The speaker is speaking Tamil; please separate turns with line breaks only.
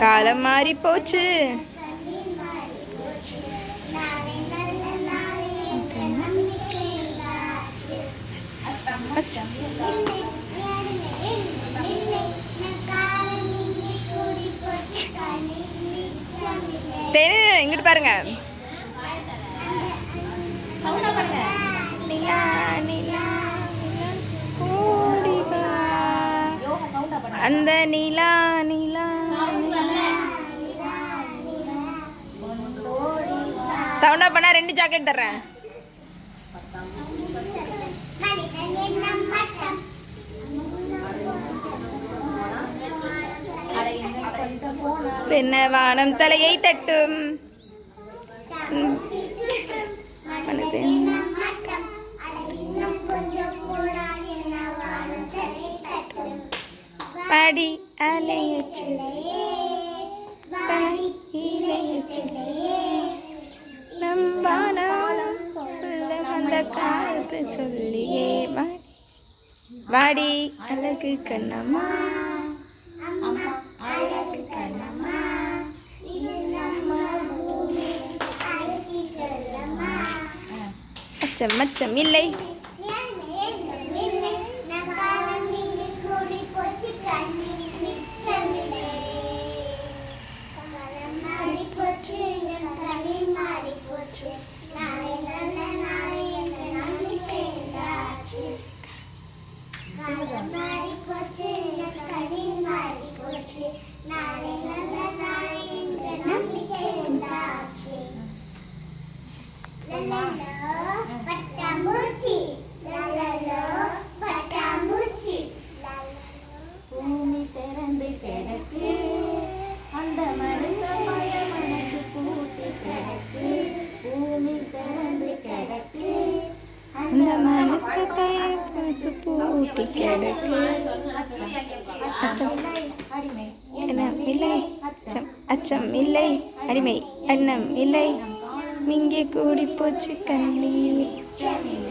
காலம் மாறி போச்சு. இங்கிட்டு பாருங்க. அந்த நீலா நீலா சவுண்டா பண்ணா 2 ஜாக்கெட் தர்றேன். பெண்ண வானம் தலையை தட்டும். பாடி அலையச்சு அந்த காலத்தை சொல்லியே வாடி அழகு கண்ணம்மா. அச்சம் அச்சம் இல்லை. பூமி திறந்து கிடக்கு, அந்த மனசு பூட்டி கிடக்கு. பூமி திறந்து கிடக்கு, அந்த மனசு பூட்டி கிடக்கு. அச்சம் இல்லை, அடிமை அன்னம் இல்லை, இங்கே கூடி போச்சு கண்ணீர்.